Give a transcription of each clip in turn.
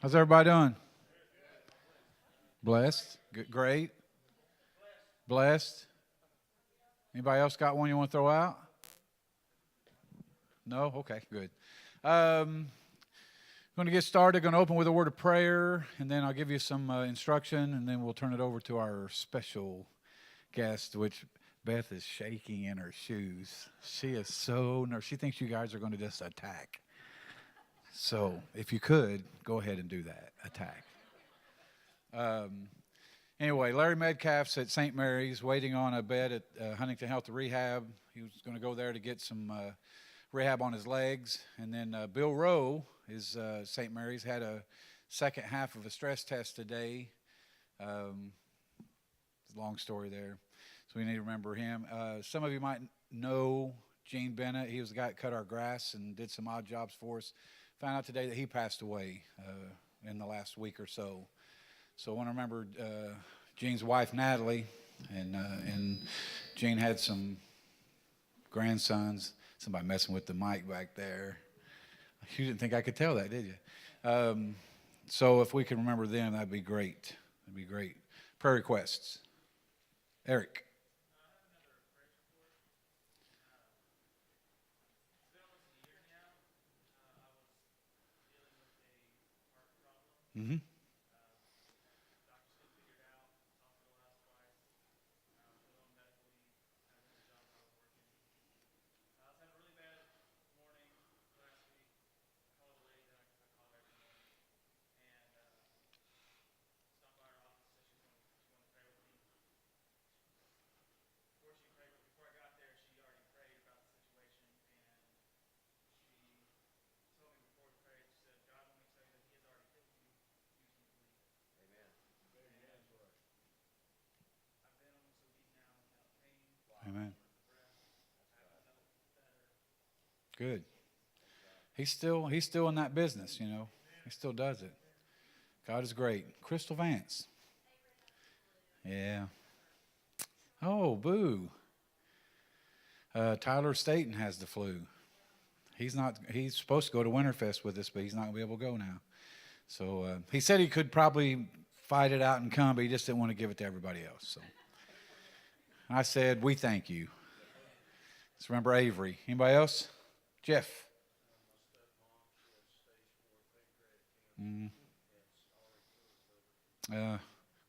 How's everybody doing? Blessed. Good, great. Blessed. Anybody else got one you want to throw out? No? Okay, good. Going to get started. Going to open with a word of prayer, and then I'll give you some instruction, and then we'll turn it over to our special guest, which Beth is shaking in her shoes. She is so nervous. She thinks you guys are going to just attack. So if you could, go ahead and do that. Attack. Anyway, Larry Medcalf's at St. Mary's waiting on a bed at Huntington Health Rehab. He was going to go there to get some rehab on his legs. And then Bill Rowe is St. Mary's, had a second half of a stress test today. Long story there. So we need to remember him. Some of you might know Gene Bennett. He was the guy that cut our grass and did some odd jobs for us. Found out today that he passed away in the last week or so. So I want to remember Gene's wife, Natalie, and Gene had some grandsons. Somebody messing with the mic back there. You didn't think I could tell that, did you? So if we can remember them, that'd be great. That'd be great. Prayer requests. Eric. Mm-hmm. Amen. Good. He's still in that business, you know. He still does it. God is great. Crystal Vance. Yeah. Oh, boo. Tyler Staten has the flu. He's supposed to go to Winterfest with us, but he's not going to be able to go now. So he said he could probably fight it out and come, but he just didn't want to give it to everybody else. So I said, we thank you. Let's remember Avery. Anybody else? Jeff.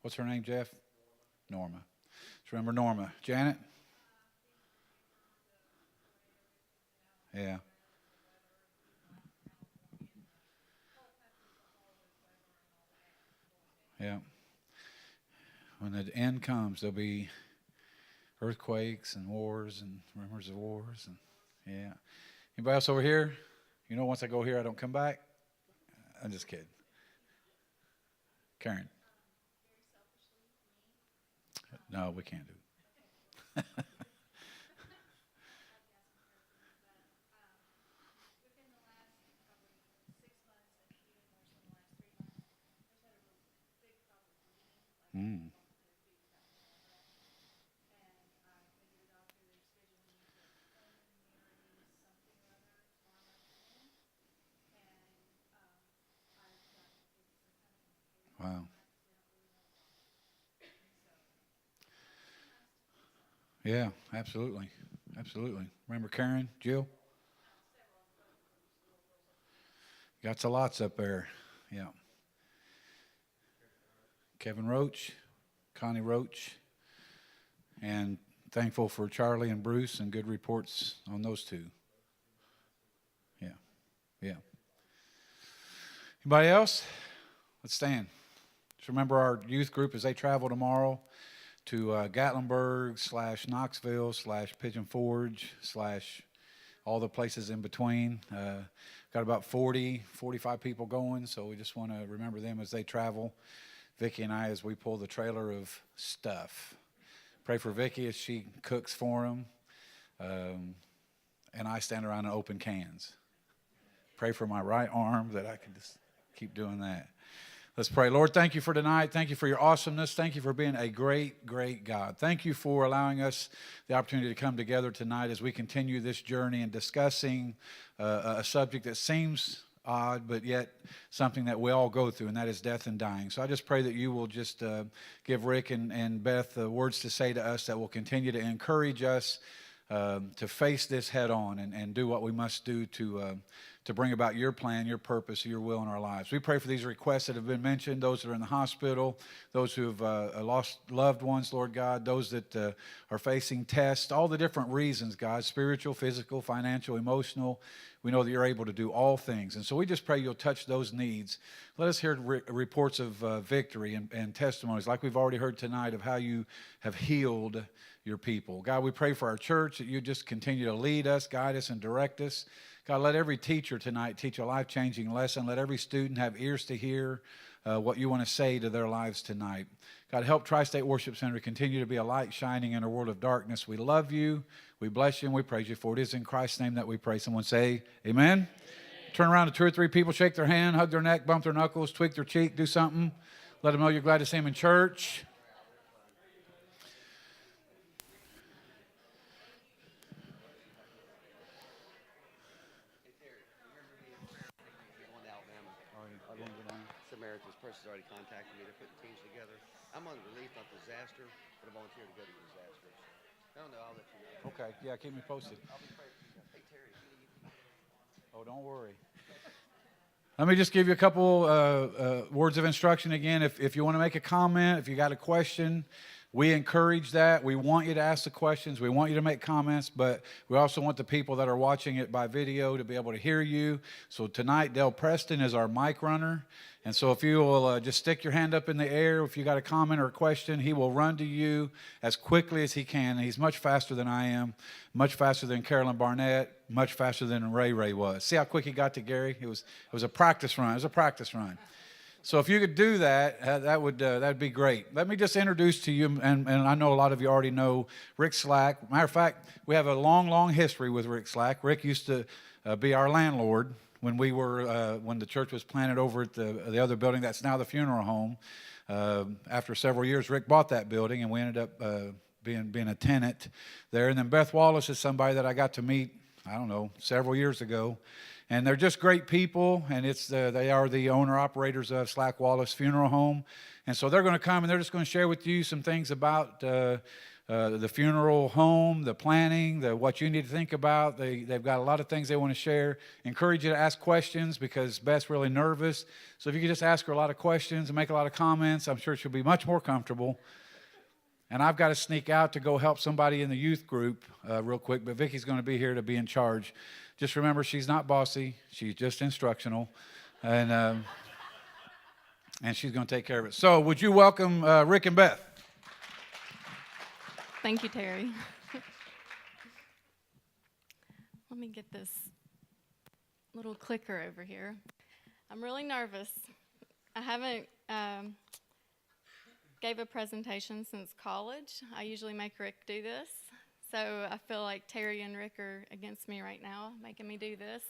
What's her name, Jeff? Norma. Let's remember Norma. Janet? Yeah. Yeah. When the end comes, there'll be earthquakes and wars and rumors of wars. And yeah. Anybody else over here? You know, once I go here, I don't come back? I'm just kidding. Karen? No, we can't do it. Mm. Wow. Yeah, absolutely. Absolutely. Remember Karen, Jill? Got some lots up there. Yeah. Kevin Roach, Connie Roach, and thankful for Charlie and Bruce and good reports on those two. Yeah. Yeah. Anybody else? Let's stand. Just remember our youth group as they travel tomorrow to Gatlinburg / Knoxville / Pigeon Forge / all the places in between. Got about 45 people going, so we just want to remember them as they travel. Vicki and I as we pull the trailer of stuff. Pray for Vicki as she cooks for them. And I stand around and open cans. Pray for my right arm that I can just keep doing that. Let's pray. Lord, thank you for tonight. Thank you for your awesomeness. Thank you for being a great, great God. Thank you for allowing us the opportunity to come together tonight as we continue this journey and discussing a subject that seems odd, but yet something that we all go through, and that is death and dying. So I just pray that you will just give Rick and Beth words to say to us that will continue to encourage us to face this head on and do what we must do to bring about your plan, your purpose, your will in our lives. We pray for these requests that have been mentioned, those that are in the hospital, those who have lost loved ones, Lord God, those that are facing tests, all the different reasons, God, spiritual, physical, financial, emotional. We know that you're able to do all things. And so we just pray you'll touch those needs. Let us hear reports of victory and testimonies like we've already heard tonight of how you have healed your people. God, we pray for our church that you just continue to lead us, guide us, and direct us. God, let every teacher tonight teach a life-changing lesson. Let every student have ears to hear what you want to say to their lives tonight. God, help Tri-State Worship Center continue to be a light shining in a world of darkness. We love you, we bless you, and we praise you for it. It is in Christ's name that we pray. Someone say, amen? Amen. Turn around to 2 or 3 people, shake their hand, hug their neck, bump their knuckles, tweak their cheek, do something. Let them know you're glad to see them in church. Samaritan's person's already contacted me. They're putting teams together. I'm on relief, not disaster, but I volunteer to go to disaster. I don't know. I'll let you know. Okay. Yeah, keep me posted. I'll be praying for you. Hey, Terry. Oh, don't worry. Let me just give you a couple words of instruction again. If you want to make a comment, if you got a question, we encourage that. We want you to ask the questions. We want you to make comments, but we also want the people that are watching it by video to be able to hear you. So tonight, Dale Preston is our mic runner. And so if you will just stick your hand up in the air, if you got a comment or a question, he will run to you as quickly as he can. He's much faster than I am, much faster than Carolyn Barnett, much faster than Ray was. See how quick he got to Gary? It was a practice run. It was a practice run. So if you could do that, that'd be great. Let me just introduce to you, and I know a lot of you already know Rick Slack. Matter of fact, we have a long, long history with Rick Slack. Rick used to be our landlord when when the church was planted over at the other building that's now the funeral home. After several years, Rick bought that building, and we ended up being a tenant there. And then Beth Wallace is somebody that I got to meet, I don't know, several years ago. And they're just great people, and they are the owner-operators of Slack Wallace Funeral Home. And so they're going to come, and they're just going to share with you some things about the funeral home, the planning, what you need to think about. They've got a lot of things they want to share. Encourage you to ask questions because Beth's really nervous. So if you could just ask her a lot of questions and make a lot of comments, I'm sure she'll be much more comfortable. And I've got to sneak out to go help somebody in the youth group real quick, but Vicky's going to be here to be in charge. Just remember, she's not bossy. She's just instructional, and she's going to take care of it. So would you welcome Rick and Beth? Thank you, Terry. Let me get this little clicker over here. I'm really nervous. I haven't gave a presentation since college. I usually make Rick do this. So I feel like Terry and Rick are against me right now, making me do this.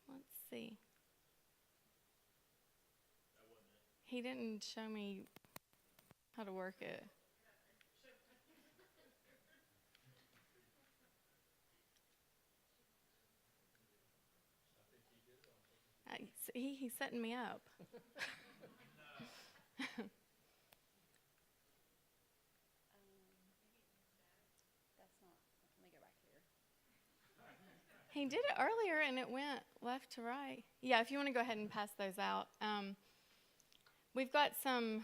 Let's see. He didn't show me how to work it. He's setting me up. He did it earlier, and it went left to right. Yeah, if you want to go ahead and pass those out. We've got some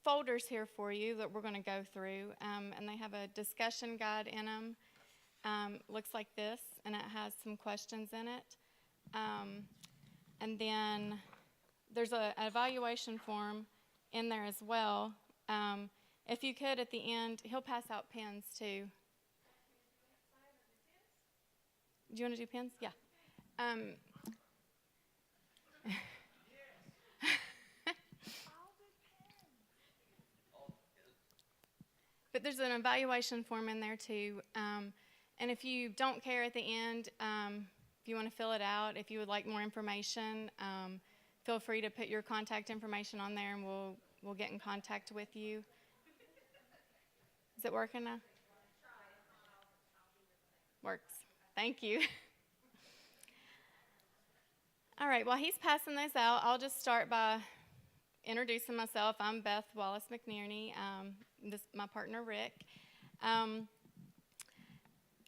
folders here for you that we're going to go through, and they have a discussion guide in them. Looks like this, and it has some questions in it. And then there's an evaluation form in there as well. If you could, at the end, he'll pass out pens too. Do you want to do pens? Yeah. But there's an evaluation form in there too. And if you don't care at the end, if you want to fill it out, if you would like more information, feel free to put your contact information on there, and we'll get in contact with you. Is it working now? Works. Thank you. All right, while he's passing those out, I'll just start by introducing myself. I'm Beth Wallace McNerney. My partner, Rick.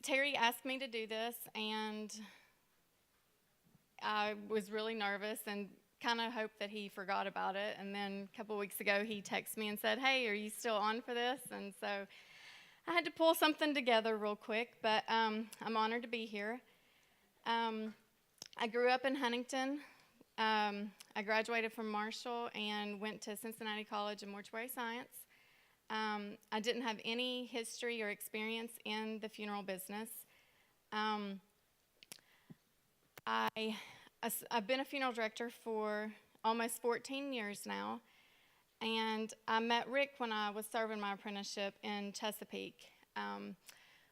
Terry asked me to do this, and I was really nervous and kind of hoped that he forgot about it. And then a couple weeks ago, he texted me and said, "Hey, are you still on for this?" And so I had to pull something together real quick, but I'm honored to be here. I grew up in Huntington. I graduated from Marshall and went to Cincinnati College in mortuary science. I didn't have any history or experience in the funeral business. I've been a funeral director for almost 14 years now, and I met Rick when I was serving my apprenticeship in Chesapeake.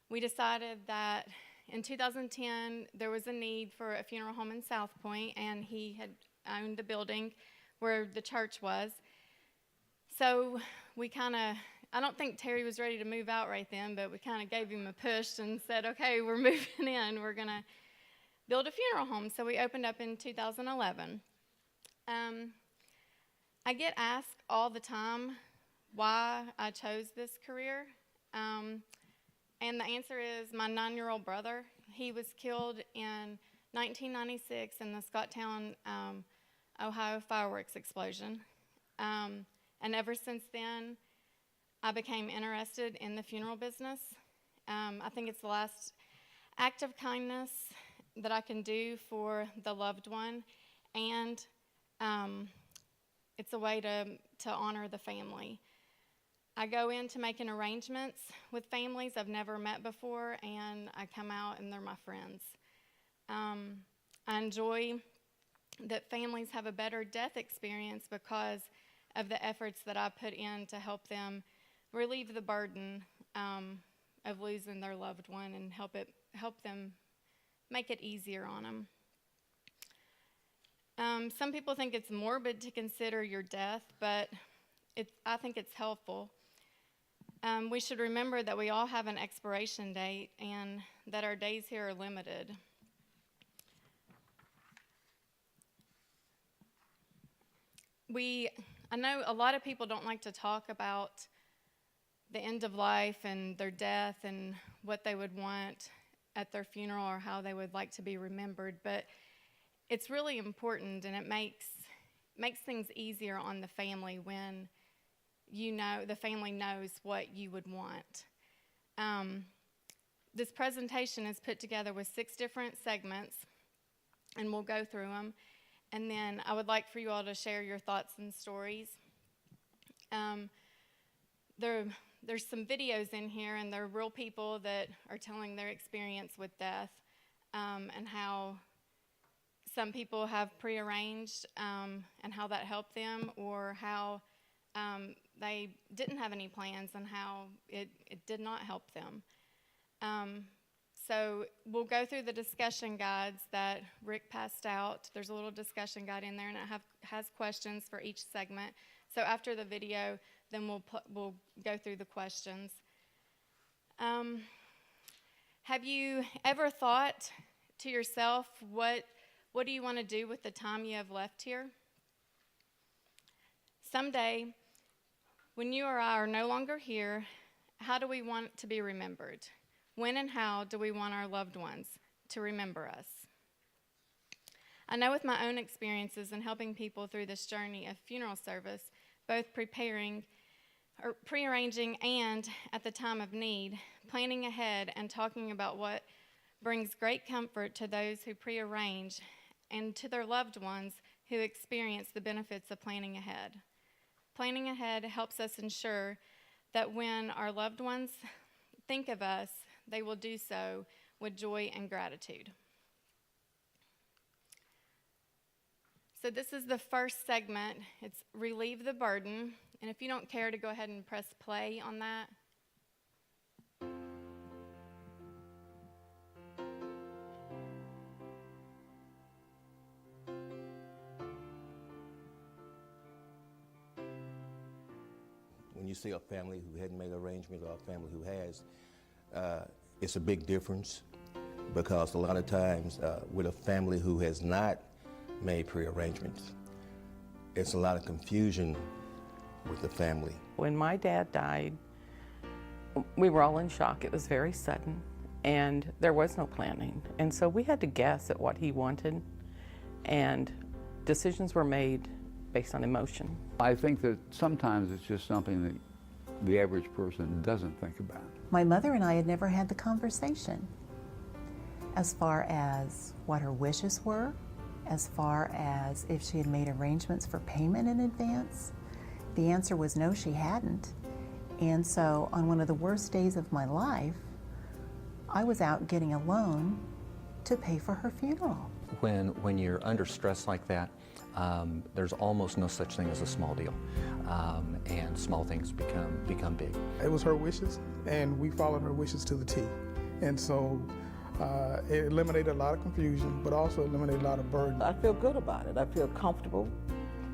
We decided that in 2010 there was a need for a funeral home in South Point, and he had owned the building where the church was. So we I don't think Terry was ready to move out right then, but we kind of gave him a push and said, okay, we're moving in. We're going to build a funeral home. So we opened up in 2011. I get asked all the time why I chose this career. And the answer is my 9-year-old brother. He was killed in 1996 in the Scotttown, Ohio fireworks explosion. And ever since then, I became interested in the funeral business. I think it's the last act of kindness that I can do for the loved one, and it's a way to honor the family. I go into making arrangements with families I've never met before, and I come out and they're my friends. I enjoy that families have a better death experience because of the efforts that I put in to help them relieve the burden of losing their loved one and help them make it easier on them. Some people think it's morbid to consider your death, but I think it's helpful. We should remember that we all have an expiration date and that our days here are limited. I know a lot of people don't like to talk about the end of life and their death and what they would want at their funeral or how they would like to be remembered, but it's really important, and it makes things easier on the family when the family knows what you would want. This presentation is put together with 6 different segments, and we'll go through them. And then I would like for you all to share your thoughts and stories. There's some videos in here, and they're real people that are telling their experience with death, and how some people have prearranged and how that helped them, or how they didn't have any plans and how it did not help them. So we'll go through the discussion guides that Rick passed out. There's a little discussion guide in there, and it has questions for each segment. So after the video, then we'll go through the questions. Have you ever thought to yourself, what do you want to do with the time you have left here? Someday, when you or I are no longer here, how do we want to be remembered? When and how do we want our loved ones to remember us? I know with my own experiences in helping people through this journey of funeral service, both prearranging and at the time of need, planning ahead and talking about what brings great comfort to those who prearrange and to their loved ones who experience the benefits of planning ahead. Planning ahead helps us ensure that when our loved ones think of us, they will do so with joy and gratitude. So this is the first segment. It's Relieve the Burden. And if you don't care to go ahead and press play on that. When you see a family who hadn't made arrangements or a family who has, it's a big difference. because a lot of times with a family who has not made prearrangements, it's a lot of confusion with the family. When my dad died, we were all in shock. It was very sudden, and there was no planning. And so we had to guess at what he wanted, and decisions were made based on emotion. I think that sometimes it's just something that the average person doesn't think about. My mother and I had never had the conversation as far as what her wishes were, as far as if she had made arrangements for payment in advance. The answer was no, she hadn't. And so on one of the worst days of my life, I was out getting a loan to pay for her funeral. When you're under stress like that, there's almost no such thing as a small deal, and small things become big. It was her wishes, and we followed her wishes to the T. And so it eliminated a lot of confusion, but also eliminated a lot of burden. I feel good about it. I feel comfortable.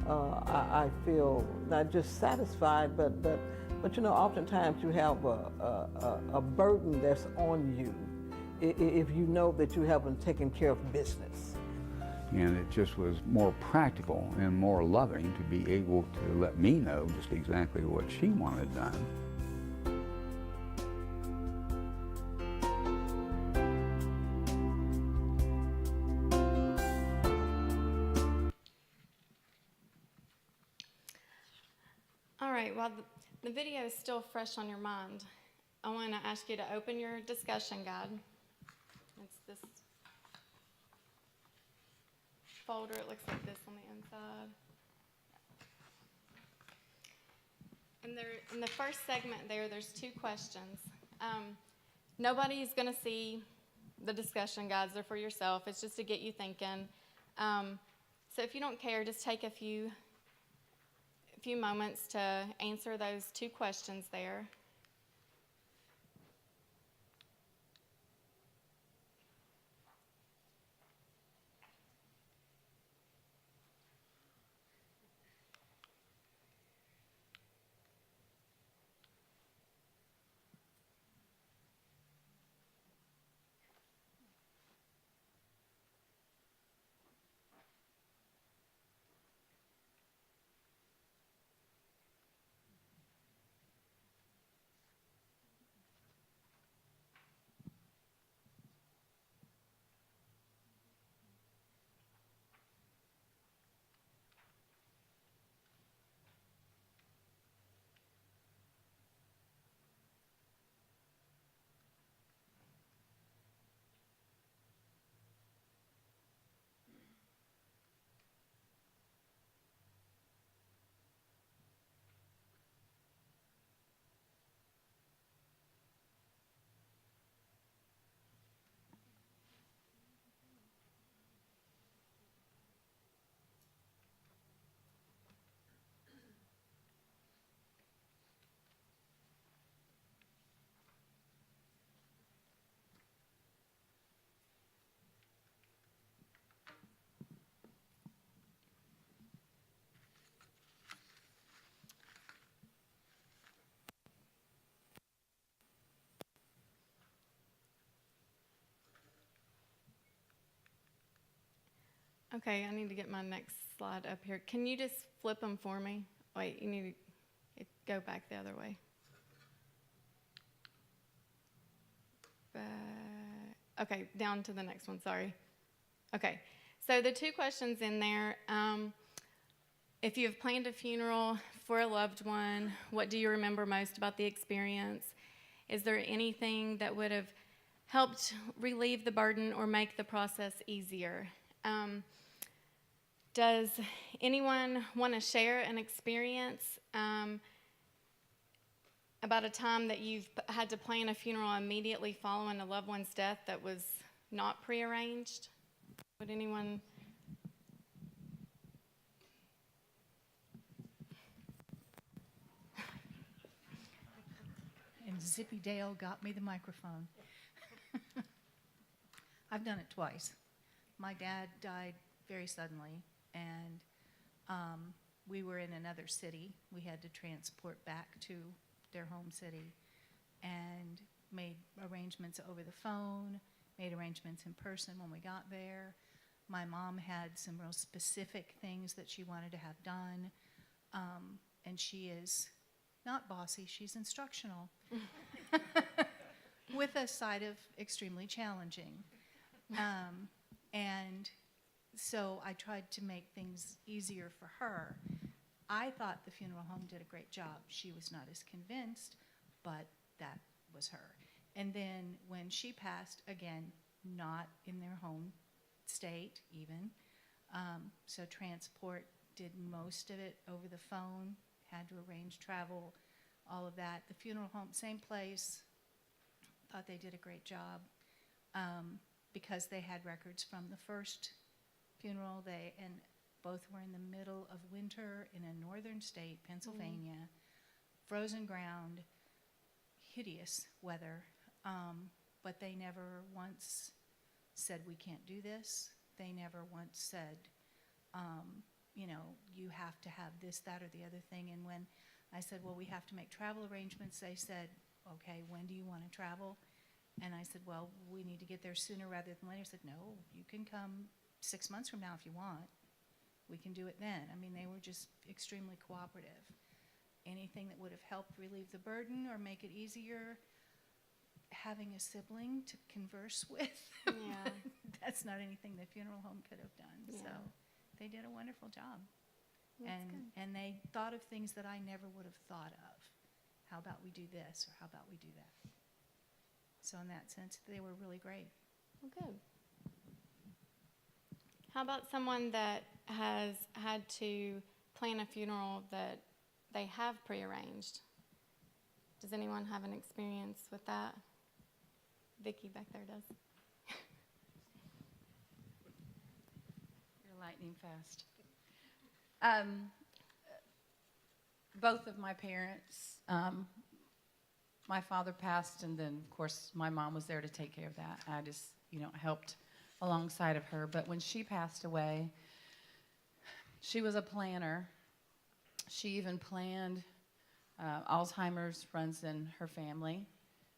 I feel not just satisfied, but you know, oftentimes you have a burden that's on you if you know that you haven't taken care of business. And it just was more practical and more loving to be able to let me know just exactly what she wanted done. All right, while the video is still fresh on your mind, I want to ask you to open your discussion guide. It's this folder. It looks like this on the inside. And there, in the first segment there's 2 questions. Nobody's going to see the discussion guides. They're for yourself. It's just to get you thinking. So if you don't care, just take a few moments to answer those 2 questions there. Okay, I need to get my next slide up here. Can you just flip them for me? Wait, you need to go back the other way. Okay, down to the next one, sorry. Okay, so the 2 questions in there, if you have planned a funeral for a loved one, what do you remember most about the experience? Is there anything that would have helped relieve the burden or make the process easier? Does anyone want to share an experience about a time that you've had to plan a funeral immediately following a loved one's death that was not prearranged? Would anyone? And Zippy Dale got me the microphone. I've done it twice. My dad died very suddenly, and we were in another city. We had to transport back to their home city and made arrangements over the phone, made arrangements in person when we got there. My mom had some real specific things that she wanted to have done, and she is not bossy, she's instructional, with a side of extremely challenging. And so I tried to make things easier for her. I thought the funeral home did a great job. She was not as convinced, but that was her. And then when she passed, again, not in their home state even, so transport did most of it over the phone, had to arrange travel, all of that. The funeral home, same place, thought they did a great job because they had records from the first funeral. And both were in the middle of winter in a northern state, Pennsylvania, frozen ground, hideous weather, but they never once said, we can't do this. They never once said, you know, you have to have this, that, or the other thing. And when I said, well, we have to make travel arrangements, they said, okay, when do you want to travel? And I said, well, we need to get there sooner rather than later. I said, no, you can come 6 months from now if you want. We can do it then. I mean, they were just extremely cooperative. Anything that would have helped relieve the burden or make it easier, having a sibling to converse with, Yeah. that's not anything the funeral home could have done. Yeah. So they did a wonderful job. That's good. And they thought of things that I never would have thought of. How about we do this, or how about we do that? So in that sense, they were really great. Well, good. How about someone that has had to plan a funeral that they have prearranged? Does anyone have an experience with that? Vicki back there does. You're lightning fast. Both of my parents, my father passed, and then, of course, my mom was there to take care of that. I just, helped alongside of her. But when she passed away, she was a planner. She even planned, Alzheimer's runs in her family.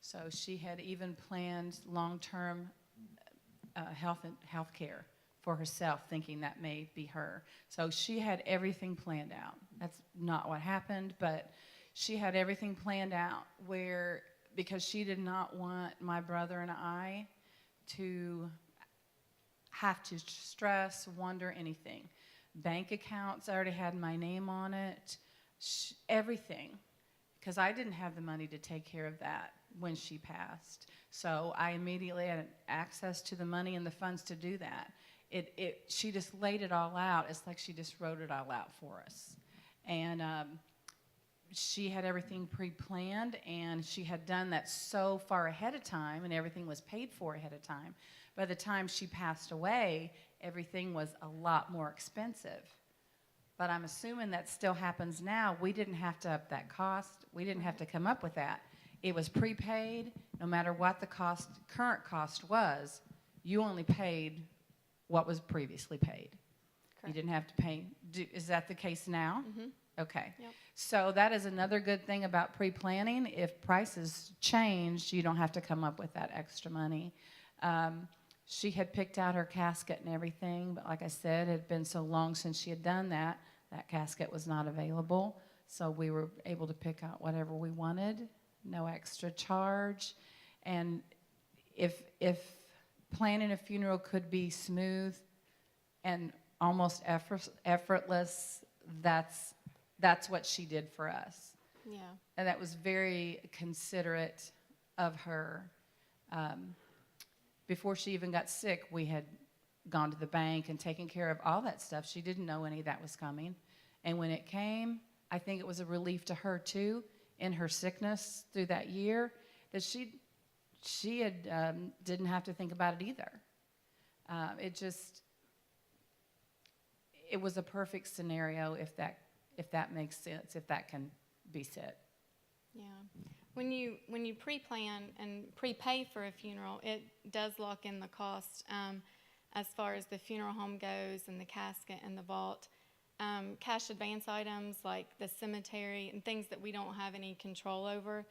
So she had even planned long-term health care for herself, thinking that may be her. So she had everything planned out. That's not what happened, but she had everything planned out because she did not want my brother and I to have to stress, wonder, anything. Bank accounts already had my name on it, everything, because I didn't have the money to take care of that when she passed. So I immediately had access to the money and the funds to do that. She just laid it all out. It's like she just wrote it all out for us. And she had everything pre-planned, and she had done that so far ahead of time, and everything was paid for ahead of time. By the time she passed away, everything was a lot more expensive. But I'm assuming that still happens now. We didn't have to up that cost. We didn't have to come up with that. It was prepaid. No matter what the current cost was, you only paid what was previously paid. Correct. You didn't have to pay. Is that the case now? Mm-hmm. Okay. Yep. So that is another good thing about pre-planning. If prices change, you don't have to come up with that extra money. She had picked out her casket and everything, but like I said, it had been so long since she had done that, that casket was not available. So we were able to pick out whatever we wanted, no extra charge. And if planning a funeral could be smooth and almost effortless, that's what she did for us. Yeah. And that was very considerate of her. Before she even got sick, we had gone to the bank and taken care of all that stuff. She didn't know any of that was coming. And when it came, I think it was a relief to her, too, in her sickness through that year, that she didn't have to think about it either. It was a perfect scenario, if that makes sense, if that can be said. Yeah. When you pre-plan and prepay for a funeral, it does lock in the cost as far as the funeral home goes and the casket and the vault. Cash advance items like the cemetery and things that we don't have any control over,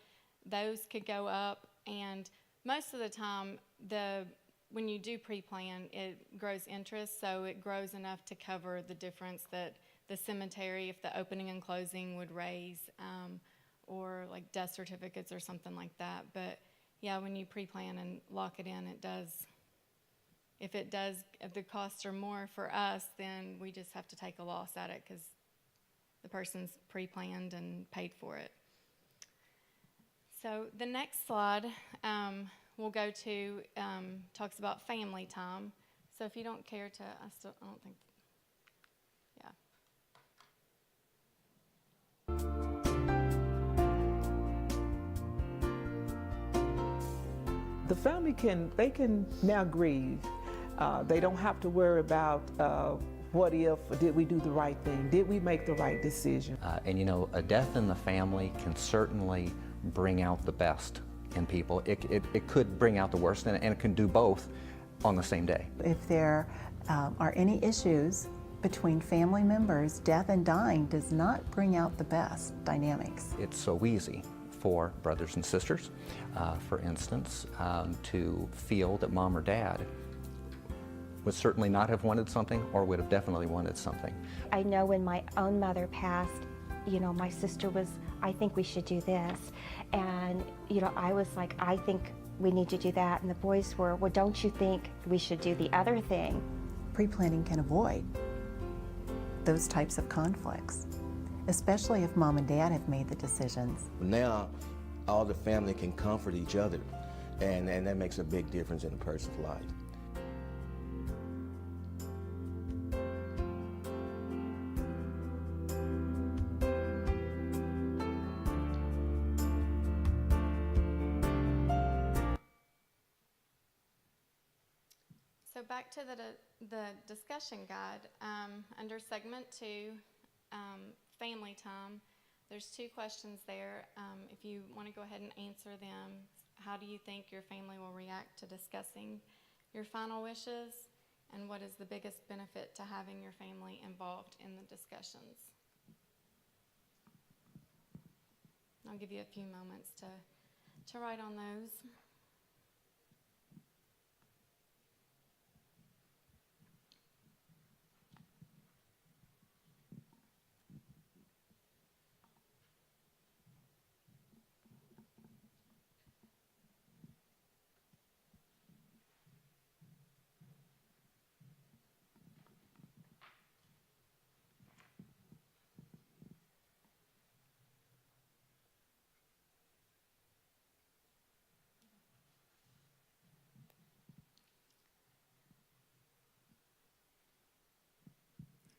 those could go up. And most of the time, the when you do pre-plan, it grows interest, so it grows enough to cover the difference that the cemetery, if the opening and closing would raise, or like death certificates or something like that. But yeah, when you pre-plan and lock it in, it does. If the costs are more for us, then we just have to take a loss at it because the person's pre-planned and paid for it. So the next slide we'll go to talks about family time. So if you don't care to, I don't think, yeah. The family can now grieve. They don't have to worry about what if, did we do the right thing? Did we make the right decision? And you know, a death in the family can certainly bring out the best in people. It could bring out the worst, and it can do both on the same day. If there are any issues between family members, death and dying does not bring out the best dynamics. It's so easy for brothers and sisters, for instance, to feel that mom or dad would certainly not have wanted something or would have definitely wanted something. I know when my own mother passed, you know, my sister was, I think we should do this. And, you know, I was like, I think we need to do that. And the boys were, well, don't you think we should do the other thing? Pre-planning can avoid those types of conflicts, especially if mom and dad have made the decisions. Now, all the family can comfort each other, and that makes a big difference in a person's life. So back to the discussion guide, under segment 2, family time, there's 2 questions there. If you want to go ahead and answer them, how do you think your family will react to discussing your final wishes? And what is the biggest benefit to having your family involved in the discussions? I'll give you a few moments to write on those.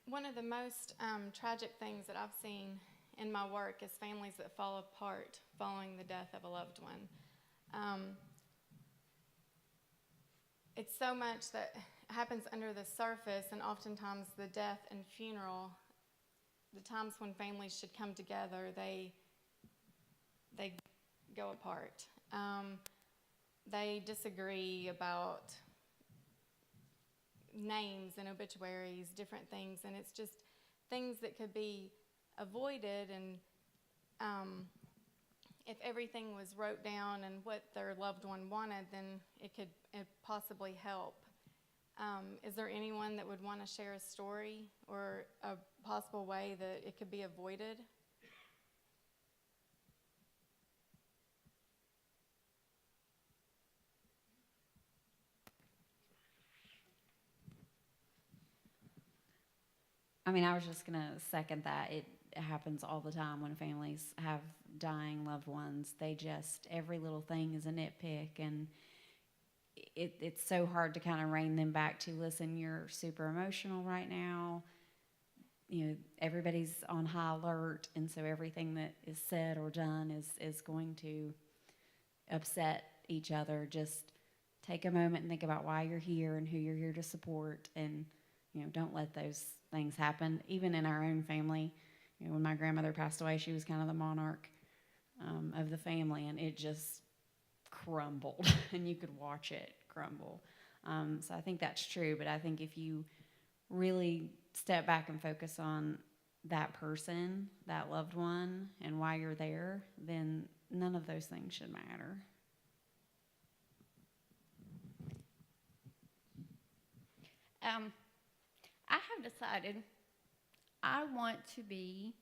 One of the most tragic things that I've seen in my work is families that fall apart following the death of a loved one. It's so much that happens under the surface, and oftentimes the death and funeral, the times when families should come together, they go apart. They disagree about names and obituaries, different things, and it's just things that could be avoided. And if everything was wrote down and what their loved one wanted, then it could possibly help. Is there anyone that would want to share a story or a possible way that it could be avoided? I mean, I was just going to second that. It happens all the time when families have dying loved ones. Every little thing is a nitpick, and it's so hard to kind of rein them back to, listen, you're super emotional right now. You know, everybody's on high alert, and so everything that is said or done is going to upset each other. Just take a moment and think about why you're here and who you're here to support, and, you know, don't let those things happen. Even in our own family, you know, when my grandmother passed away, she was kind of the monarch of the family, and it just crumbled, and you could watch it crumble. So I think that's true, but I think if you really step back and focus on that person, that loved one, and why you're there, then none of those things should matter. I have decided I want to be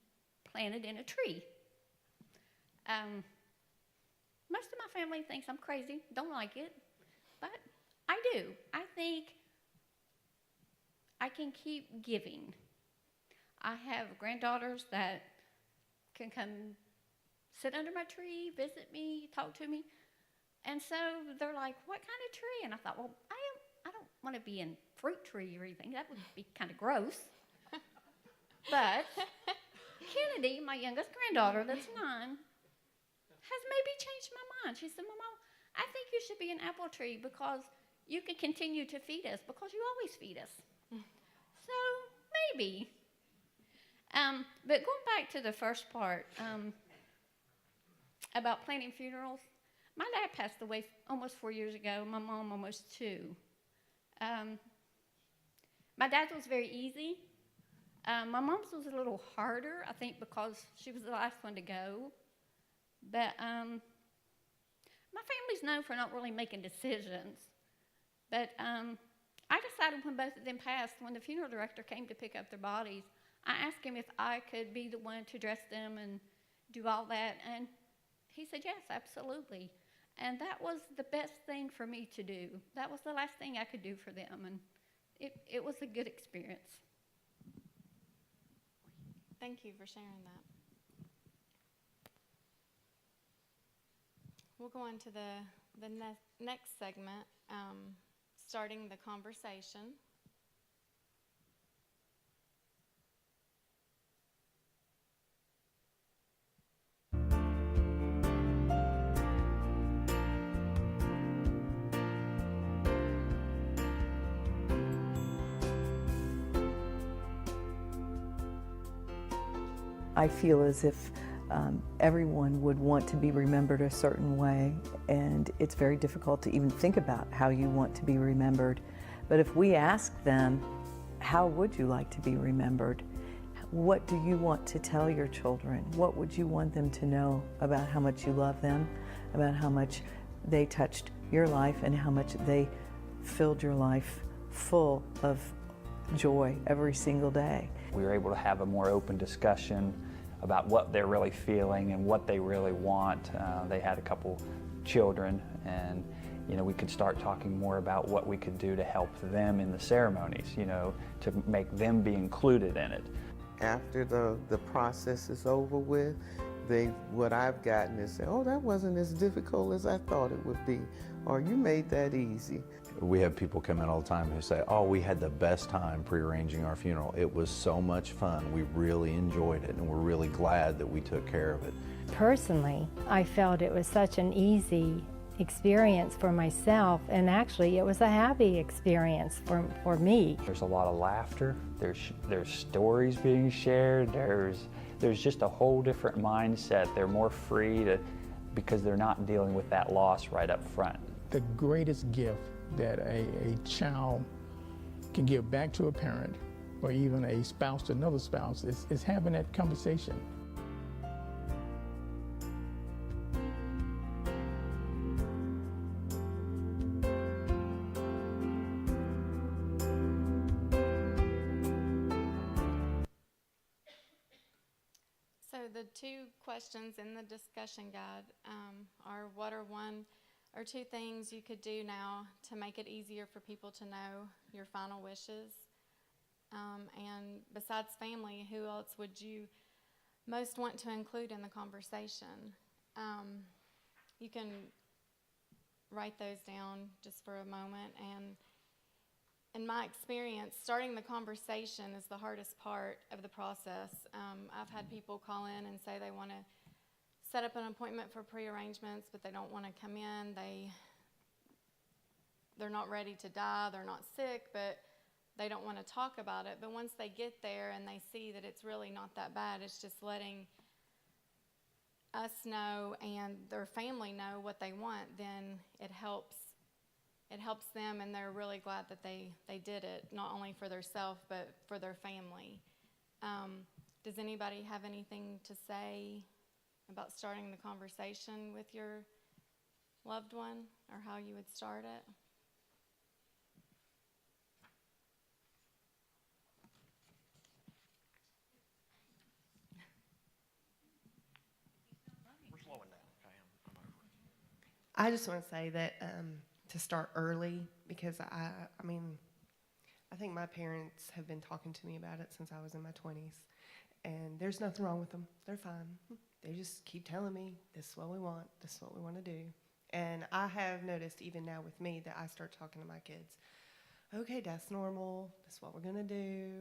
planted in a tree. Most of my family thinks I'm crazy, don't like it, but I do. I think I can keep giving. I have granddaughters that can come sit under my tree, visit me, talk to me. And so they're like, what kind of tree? And I thought, well, I don't want to be in fruit tree or anything. That would be kind of gross. But Kennedy, my youngest granddaughter that's 9, has maybe changed my mind. She said, Mama, I think you should be an apple tree because you can continue to feed us because you always feed us. So maybe. But going back to the first part about planning funerals, my dad passed away almost 4 years ago. My mom almost 2. My dad's was very easy. My mom's was a little harder, I think, because she was the last one to go. But my family's known for not really making decisions. But I decided when both of them passed, when the funeral director came to pick up their bodies, I asked him if I could be the one to dress them and do all that. And he said, yes, absolutely. And that was the best thing for me to do. That was the last thing I could do for them. And it was a good experience. Thank you for sharing that. We'll go on to the next segment, starting the conversation. I feel as if everyone would want to be remembered a certain way, and it's very difficult to even think about how you want to be remembered. But if we ask them, how would you like to be remembered? What do you want to tell your children? What would you want them to know about how much you love them, about how much they touched your life and how much they filled your life full of joy every single day? We were able to have a more open discussion about what they're really feeling and what they really want. They had a couple children, and we could start talking more about what we could do to help them in the ceremonies, to make them be included in it. After the process is over with, what I've gotten is say, oh, that wasn't as difficult as I thought it would be, or you made that easy. We have people come in all the time who say, oh, we had the best time pre-arranging our funeral. It was so much fun. We really enjoyed it, and we're really glad that we took care of it. Personally, I felt it was such an easy experience for myself, and actually it was a happy experience for me. There's a lot of laughter, there's stories being shared, there's just a whole different mindset. They're more free because they're not dealing with that loss right up front. The greatest gift that a child can give back to a parent, or even a spouse to another spouse, is having that conversation. So the 2 questions in the discussion guide are, what are 1 or 2 things you could do now to make it easier for people to know your final wishes? And besides family, who else would you most want to include in the conversation? You can write those down just for a moment. And in my experience, starting the conversation is the hardest part of the process. I've had people call in and say they want to set up an appointment for pre-arrangements, but they don't want to come in. They're not ready to die, they're not sick, but they don't want to talk about it. But once they get there and they see that it's really not that bad, it's just letting us know and their family know what they want, then it helps them, and they're really glad that they did it, not only for themselves, but for their family. Does anybody have anything to say about starting the conversation with your loved one, or how you would start it? I just want to say that to start early, because I mean, I think my parents have been talking to me about it since I was in my 20s, and there's nothing wrong with them. They're fine. They just keep telling me, this is what we want, this is what we want to do. And I have noticed even now with me that I start talking to my kids, okay, that's normal, this is what we're going to do,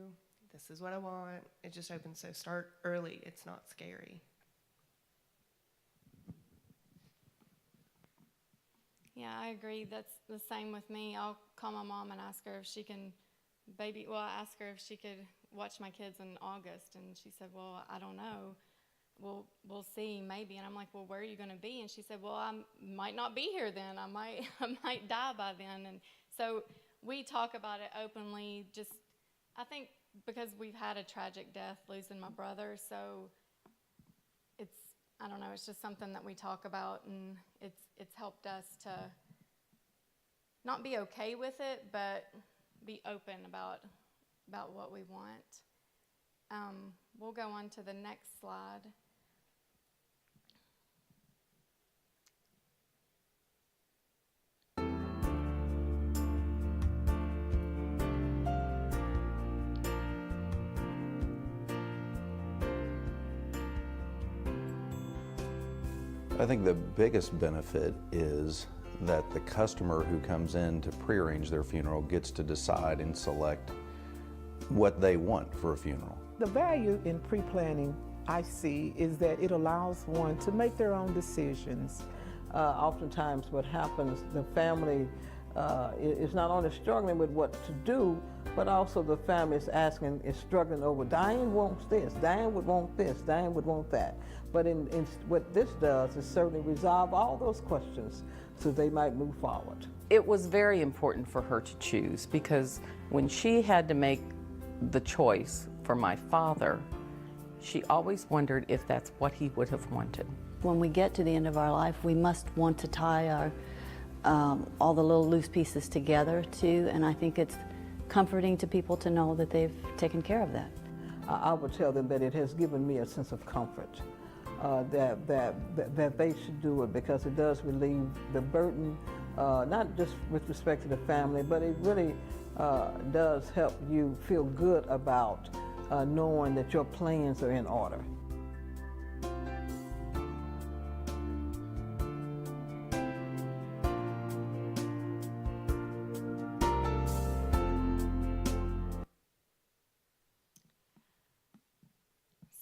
this is what I want. It just opens, so start early, it's not scary. Yeah, I agree. That's the same with me. I'll call my mom and ask her if she can I asked her if she could watch my kids in August, and she said, well, I don't know. We'll see, maybe. And I'm like, well, where are you going to be? And she said, well, I might not be here then. I might die by then. And so we talk about it openly. Just, I think because we've had a tragic death, losing my brother, so I don't know, it's just something that we talk about, and it's helped us to not be okay with it, but be open about what we want. We'll go on to the next slide. I think the biggest benefit is that the customer who comes in to prearrange their funeral gets to decide and select what they want for a funeral. The value in pre-planning, I see, is that it allows one to make their own decisions. Oftentimes what happens, the family is not only struggling with what to do, but also the family is struggling over, Diane wants this, Diane would want this, Diane would want that. But in what this does is certainly resolve all those questions so they might move forward. It was very important for her to choose, because when she had to make the choice for my father, she always wondered if that's what he would have wanted. When we get to the end of our life, we must want to tie our all the little loose pieces together too, and I think it's comforting to people to know that they've taken care of that. I would tell them that it has given me a sense of comfort, that they should do it, because it does relieve the burden, not just with respect to the family, but it really does help you feel good about knowing that your plans are in order.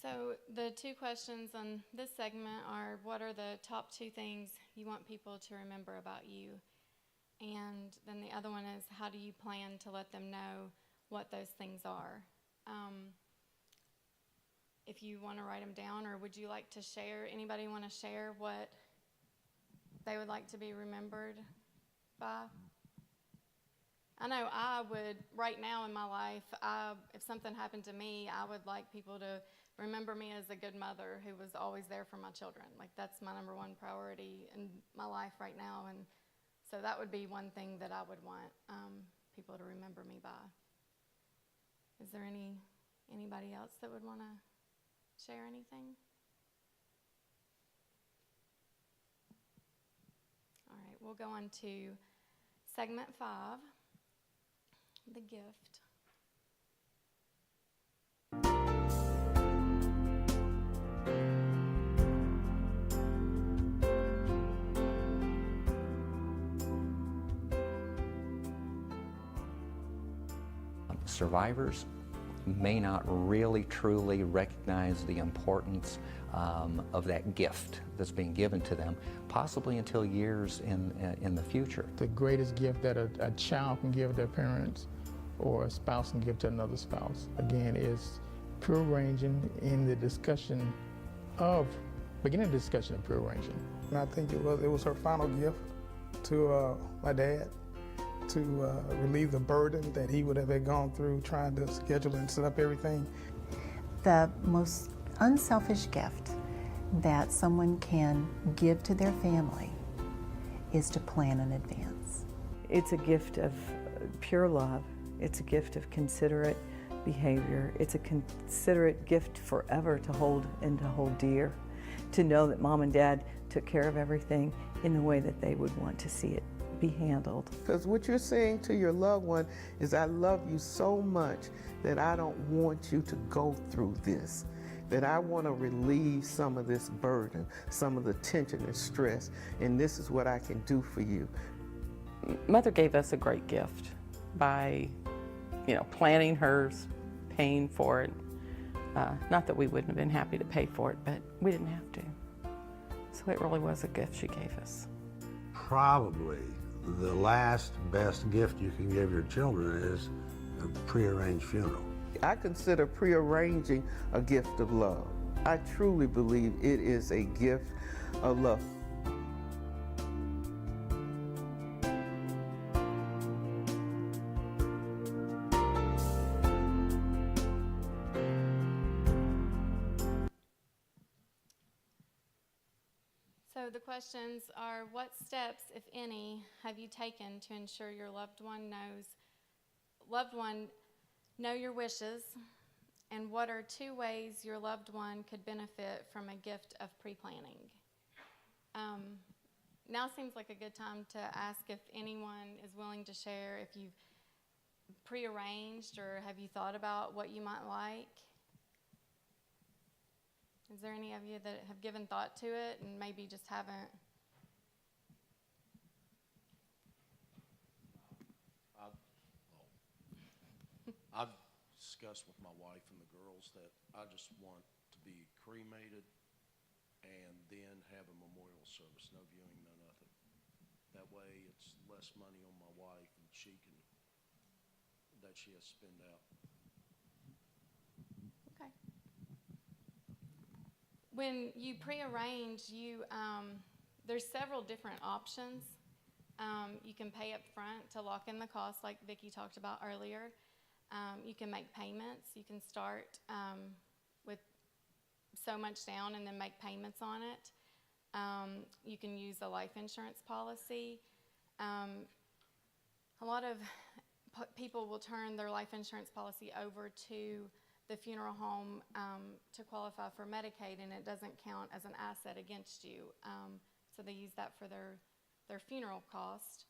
So the two questions on this segment are, what are the top 2 things you want people to remember about you? And then the other one is, how do you plan to let them know what those things are? If you want to write them down, or would you like to share, anybody want to share what they would like to be remembered by? I know I would, right now in my life, if something happened to me, I would like people to remember me as a good mother who was always there for my children. Like, that's my number 1 priority in my life right now, and so that would be one thing that I would want people to remember me by. Is there anybody else that would want to share anything? All right, we'll go on to segment 5, the gift. Survivors may not really truly recognize the importance of that gift that's being given to them, possibly until years in the future. The greatest gift that a child can give their parents, or a spouse can give to another spouse, again, is prearranging in the discussion of, beginning the discussion of prearranging. And I think it was her final gift to my dad, to relieve the burden that he would have gone through trying to schedule and set up everything. The most unselfish gift that someone can give to their family is to plan in advance. It's a gift of pure love. It's a gift of considerate behavior. It's a considerate gift forever to hold and to hold dear. To know that Mom and Dad took care of everything in the way that they would want to see it be handled. Because what you're saying to your loved one is, I love you so much that I don't want you to go through this, that I want to relieve some of this burden, some of the tension and stress, and this is what I can do for you. Mother gave us a great gift by, planning hers, paying for it. Not that we wouldn't have been happy to pay for it, but we didn't have to. So it really was a gift she gave us. Probably the last best gift you can give your children is a prearranged funeral. I consider prearranging a gift of love. I truly believe it is a gift of love. So the questions are, what steps, if any, have you taken to ensure your loved one know your wishes, and what are 2 ways your loved one could benefit from a gift of pre-planning? Now seems like a good time to ask if anyone is willing to share if you've prearranged or have you thought about what you might like. Is there any of you that have given thought to it and maybe just haven't? I've discussed with my wife and the girls that I just want to be cremated and then have a memorial service, no viewing, no nothing. That way it's less money on my wife and she has to spend out. Okay. When you prearrange, there's several different options. You can pay up front to lock in the cost like Vicki talked about earlier. You can make payments. You can start with so much down and then make payments on it. You can use a life insurance policy. A lot of people will turn their life insurance policy over to the funeral home to qualify for Medicaid, and it doesn't count as an asset against you. So they use that for their funeral cost.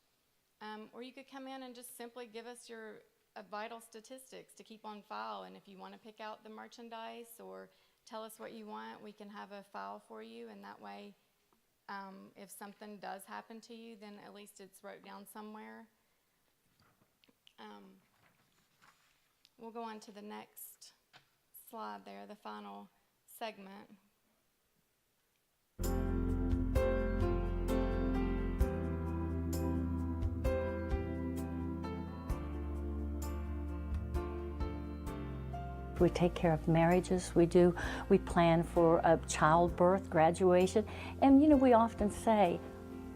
Or you could come in and just simply give us your vital statistics to keep on file, and if you want to pick out the merchandise or tell us what you want, we can have a file for you, and that way if something does happen to you, then at least it's wrote down somewhere. We'll go on to the next slide there, the final segment. We take care of marriages, we plan for a childbirth, graduation, and we often say,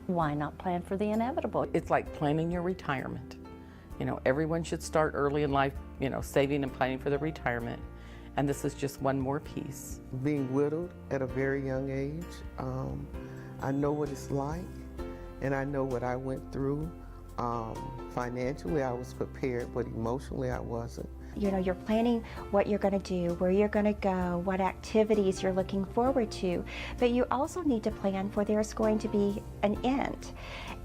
why not plan for the inevitable? It's like planning your retirement. Everyone should start early in life, saving and planning for their retirement, and this is just one more piece. Being widowed at a very young age, I know what it's like, and I know what I went through. Financially, I was prepared, but emotionally, I wasn't. You're planning what you're going to do, where you're going to go, what activities you're looking forward to, but you also need to plan for there's going to be an end.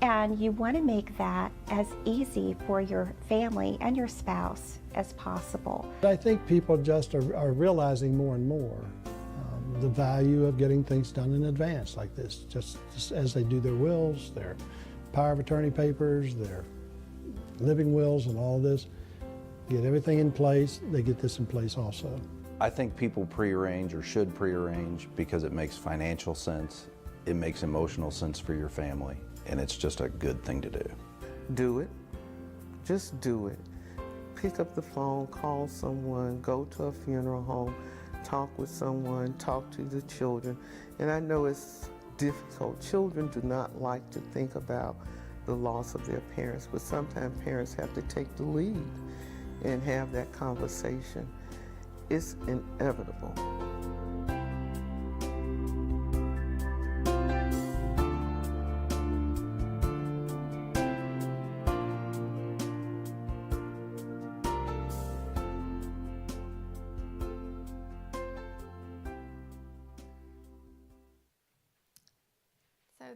And you want to make that as easy for your family and your spouse as possible. I think people just are realizing more and more the value of getting things done in advance like this, just as they do their wills, their power of attorney papers, their living wills and all this. Get everything in place, they get this in place also. I think people prearrange or should prearrange because it makes financial sense, it makes emotional sense for your family, and it's just a good thing to do. Do it. Just do it. Pick up the phone, call someone, go to a funeral home, talk with someone, talk to the children. And I know it's difficult. Children do not like to think about the loss of their parents, but sometimes parents have to take the lead and have that conversation. It's inevitable.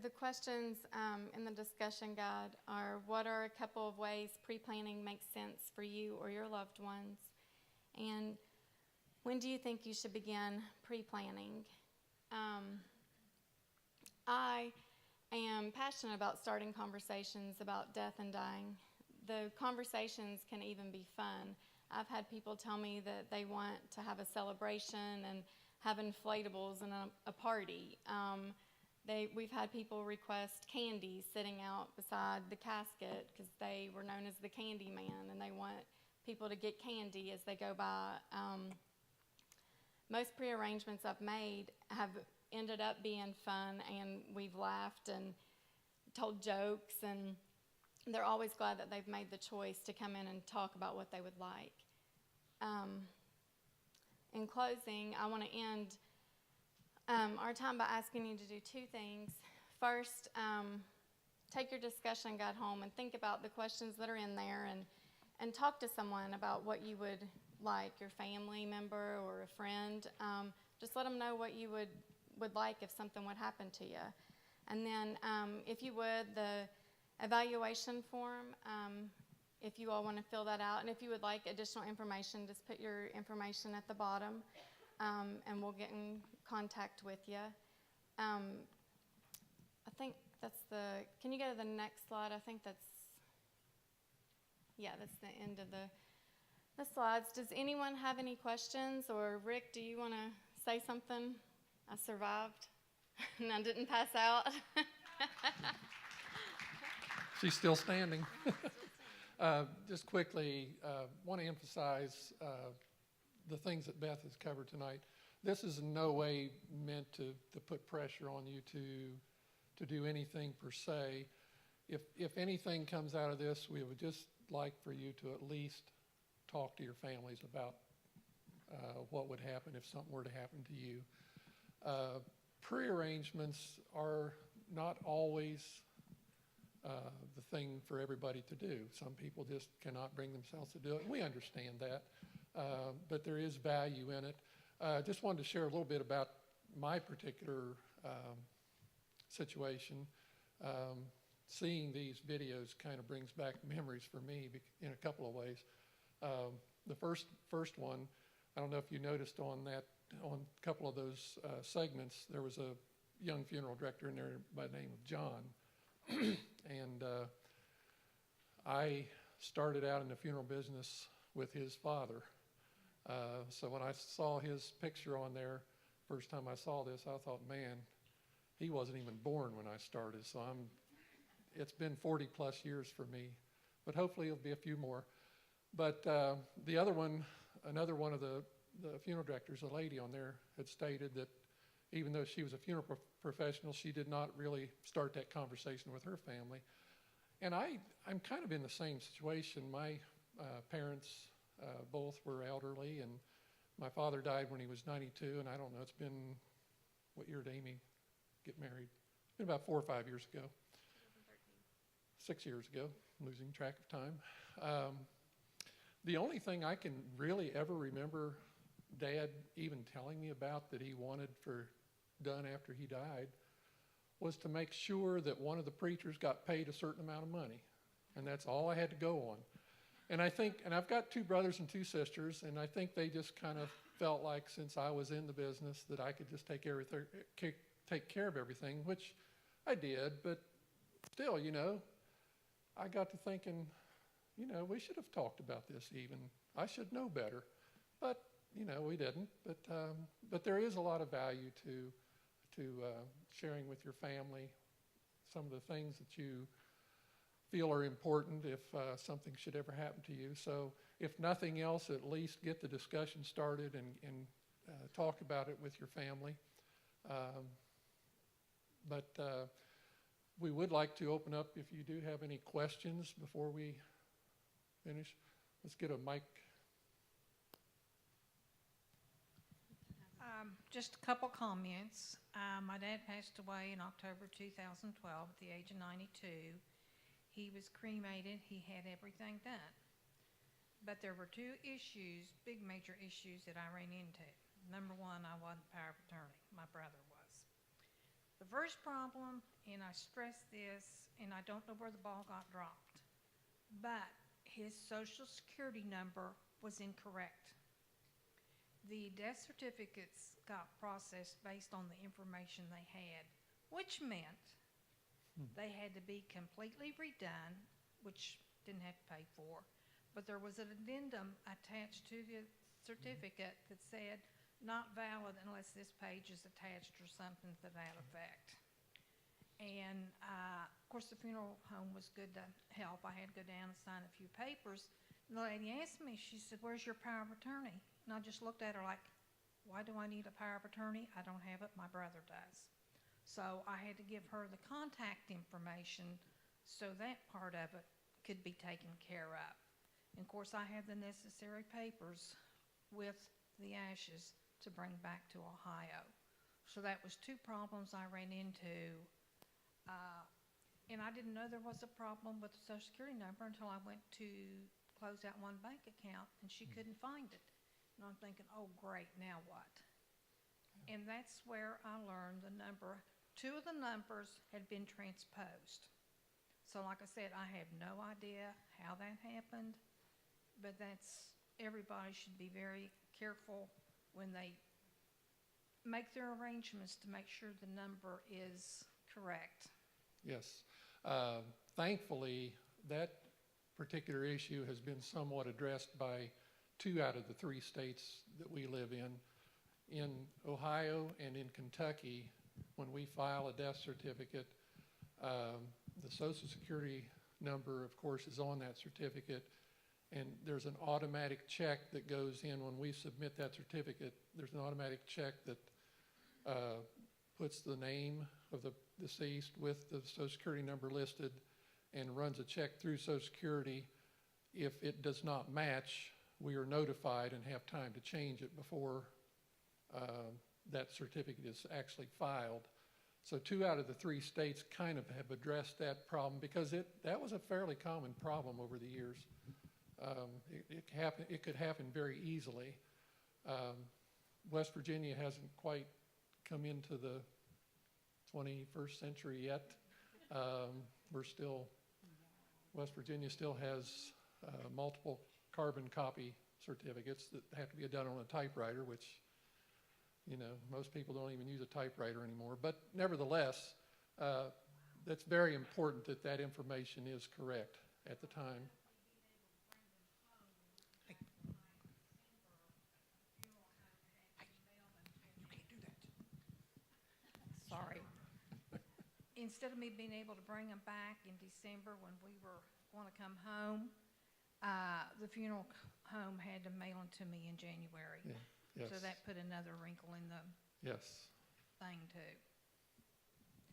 the questions in the discussion guide are, what are a couple of ways pre-planning makes sense for you or your loved ones? And when do you think you should begin pre-planning? I am passionate about starting conversations about death and dying. The conversations can even be fun. I've had people tell me that they want to have a celebration and have inflatables and a party. We've had people request candy sitting out beside the casket because they were known as the Candy Man, and they want people to get candy as they go by. Most prearrangements I've made have ended up being fun, and we've laughed and told jokes, and they're always glad that they've made the choice to come in and talk about what they would like. In closing, I want to end our time by asking you to do two things. First, take your discussion guide home and think about the questions that are in there, and talk to someone about what you would like, your family member or a friend. Just let them know what you would like if something would happen to you. And then if you would, the evaluation form, if you all want to fill that out, and if you would like additional information, just put your information at the bottom, and we'll get in contact with you. I think that's can you go to the next slide? I think that's the end of the slides. Does anyone have any questions? Or Rick, do you want to say something? I survived and I didn't pass out. She's still standing. Just quickly, want to emphasize the things that Beth has covered tonight. This is in no way meant to put pressure on you to do anything per se. If anything comes out of this, we would just like for you to at least talk to your families about what would happen if something were to happen to you. Prearrangements are not always the thing for everybody to do. Some people just cannot bring themselves to do it. We understand that, but there is value in it. Just wanted to share a little bit about my particular situation. Seeing these videos kind of brings back memories for me in a couple of ways. The first one, I don't know if you noticed on a couple of those segments, there was a young funeral director in there by the name of John. And I started out in the funeral business with his father. So when I saw his picture on there, first time I saw this, I thought, man, he wasn't even born when I started. So it's been 40 plus years for me, but hopefully it'll be a few more. But the other one, another one of the funeral directors, a lady on there, had stated that even though she was a funeral professional, she did not really start that conversation with her family. And I'm kind of in the same situation. My parents both were elderly, and my father died when he was 92, and I don't know, it's been, what year did Amy get married? It's been about 4 or 5 years ago. 6 years ago, losing track of time. The only thing I can really ever remember Dad even telling me about that he wanted done after he died was to make sure that one of the preachers got paid a certain amount of money. And that's all I had to go on. And I've got 2 brothers and 2 sisters, and I think they just kind of felt like since I was in the business that I could just take care of everything, which I did, but still, I got to thinking, we should have talked about this even. I should know better. But, we didn't. But there is a lot of value to sharing with your family some of the things that you feel are important if something should ever happen to you. So if nothing else, at least get the discussion started and talk about it with your family. But we would like to open up if you do have any questions before we finish. Let's get a mic. Just a couple comments. My dad passed away in October 2012 at the age of 92. He was cremated. He had everything done. But there were 2 issues, big major issues that I ran into. Number one, I wasn't power of attorney. My brother was. The first problem, and I stress this, and I don't know where the ball got dropped, but his social security number was incorrect. The death certificates got processed based on the information they had, which meant they had to be completely redone, which didn't have to pay for, but there was an addendum attached to the certificate that said not valid unless this page is attached or something to that effect. And of course the funeral home was good to help. I had to go down and sign a few papers. And the lady asked me, she said, "Where's your power of attorney?" And I just looked at her like, "Why do I need a power of attorney? I don't have it, my brother does." So I had to give her the contact information so that part of it could be taken care of. And of course I had the necessary papers with the ashes to bring back to Ohio. So that was two problems I ran into. And I didn't know there was a problem with the Social Security number until I went to close out one bank account and she couldn't find it. And I'm thinking, oh great, now what? And that's where I learned the number. Two of the numbers had been transposed. So like I said, I have no idea how that happened, but everybody should be very careful when they make their arrangements to make sure the number is correct. Yes. Thankfully, that particular issue has been somewhat addressed by 2 out of the 3 states that we live in. In Ohio and in Kentucky, when we file a death certificate, the Social Security number, of course, is on that certificate, and there's an automatic check that goes in when we submit that certificate. There's an automatic check that puts the name of the deceased with the Social Security number listed and runs a check through Social Security. If it does not match, we are notified and have time to change it before that certificate is actually filed. So 2 out of the 3 states kind of have addressed that problem because that was a fairly common problem over the years. It could happen very easily. West Virginia hasn't quite come into the 21st century yet. West Virginia still has multiple carbon copy certificates that have to be done on a typewriter, which, you know, most people don't even use a typewriter anymore. But nevertheless, that's very important that that information is correct at the time. Sorry. Instead of me being able to bring them back in December when we were going to come home, the funeral home had to mail them to me in January. Yeah. Yes. So that put another wrinkle in the thing too.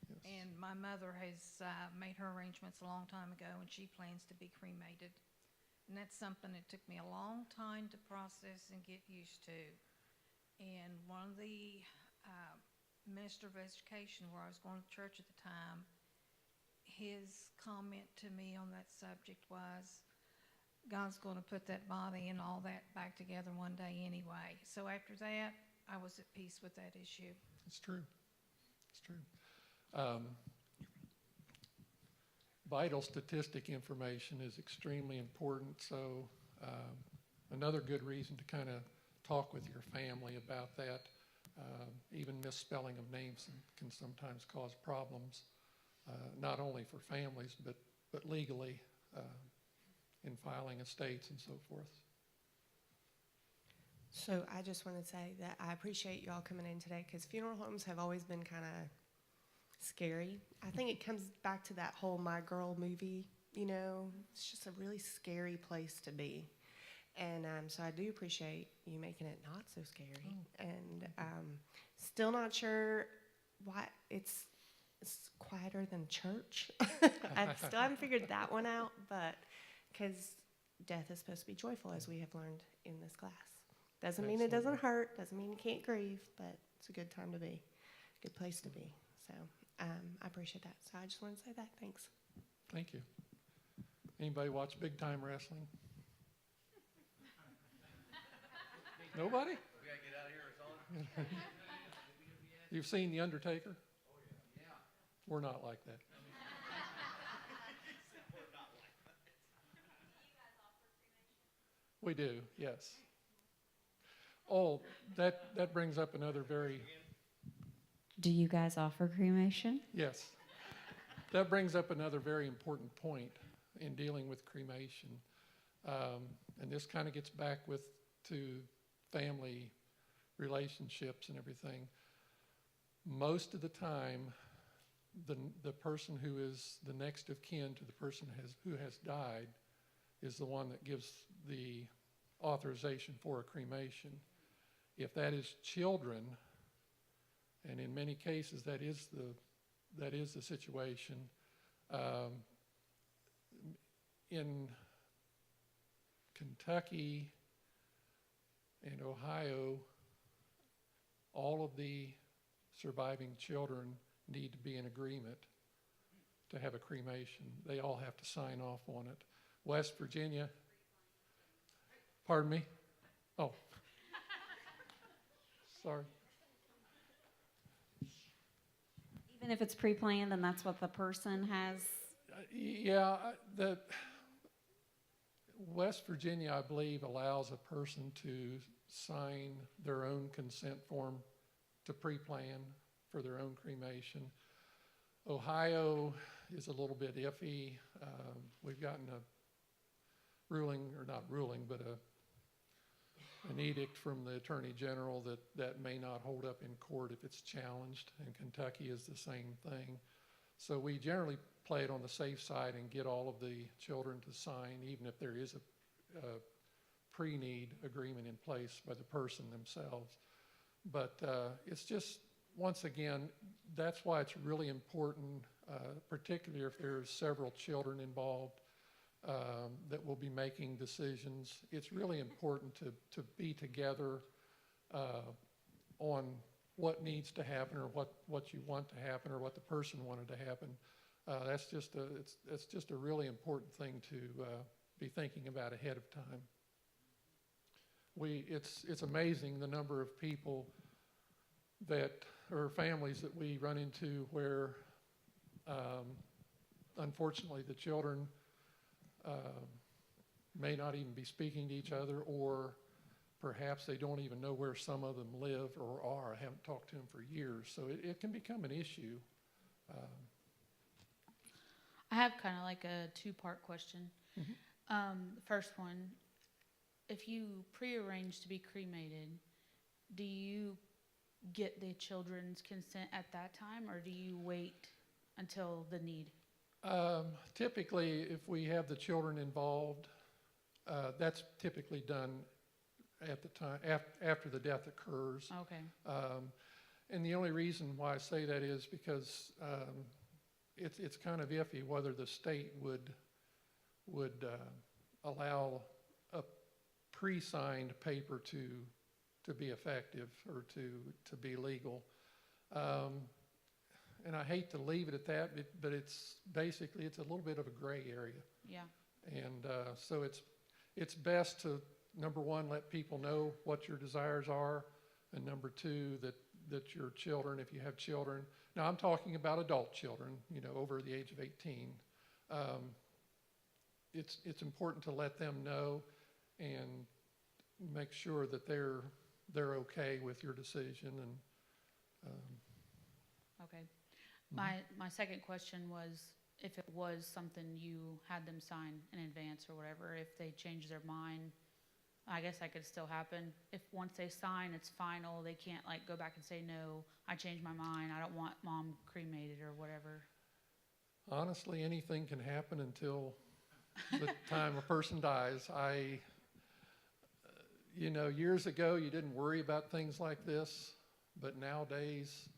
Yes. And my mother has made her arrangements a long time ago, and she plans to be cremated. And that's something that took me a long time to process and get used to. And one of the Minister of Education, where I was going to church at the time, his comment to me on that subject was, God's going to put that body and all that back together one day anyway. So after that, I was at peace with that issue. It's true. It's true. Vital statistic information is extremely important. So another good reason to kind of talk with your family about that. Even misspelling of names can sometimes cause problems, not only for families, but legally in filing estates and so forth. So I just want to say that I appreciate y'all coming in today because funeral homes have always been kind of scary. I think it comes back to that whole My Girl movie, you know, it's just a really scary place to be. And so I do appreciate you making it not so scary. And still not sure why it's quieter than church. I still haven't figured that one out, but because death is supposed to be joyful, as we have learned in this class. Doesn't mean it doesn't hurt, doesn't mean you can't grieve, but it's a good time to be, good place to be. So I appreciate that. So I just want to say that. Thanks. Thank you. Anybody watch Big Time Wrestling? Nobody? We gotta get out of here. It's on. You've seen The Undertaker? Oh, yeah. We're not like that. We do, yes. Oh, that brings up another very... Do you guys offer cremation? Yes. That brings up another very important point in dealing with cremation. And this kind of gets back to family relationships and everything. Most of the time, the person who is the next of kin to the person who has died is the one that gives the authorization for a cremation. If that is children, and in many cases that is the situation, in Kentucky and Ohio, all of the surviving children need to be in agreement to have a cremation. They all have to sign off on it. West Virginia, pardon me? Oh, sorry. Even if it's pre-planned and that's what the person has? Yeah, West Virginia, I believe, allows a person to sign their own consent form to pre-plan for their own cremation. Ohio is a little bit iffy. We've gotten a ruling, or not ruling, but an edict from the Attorney General that may not hold up in court if it's challenged, and Kentucky is the same thing. So we generally play it on the safe side and get all of the children to sign, even if there is a pre-need agreement in place by the person themselves. But it's just, once again, that's why it's really important, particularly if there's several children involved that will be making decisions. It's really important to be together on what needs to happen, or what you want to happen, or what the person wanted to happen. That's just a really important thing to be thinking about ahead of time. It's amazing the number of people or families that we run into where unfortunately the children may not even be speaking to each other, or perhaps they don't even know where some of them live or are. I haven't talked to them for years, so it can become an issue. I have kind of like a two-part question. The first one, if you prearrange to be cremated, do you get the children's consent at that time, or do you wait until the need? Typically, if we have the children involved, that's typically done at the time after the death occurs. Okay. And the only reason why I say that is because it's kind of iffy whether the state would allow a pre-signed paper to be effective or to be legal. And I hate to leave it at that, but it's basically a little bit of a gray area. Yeah. And so it's best to, number one, let people know what your desires are, and number two, that your children, if you have children, now I'm talking about adult children, over the age of 18. It's important to let them know and make sure that they're okay with your decision. And okay. My second question was, if it was something you had them sign in advance or whatever, if they change their mind, I guess that could still happen. If once they sign, it's final, they can't like go back and say, no, I changed my mind, I don't want mom cremated or whatever. Honestly, anything can happen until the time a person dies. Years ago, you didn't worry about things like this, but nowadays,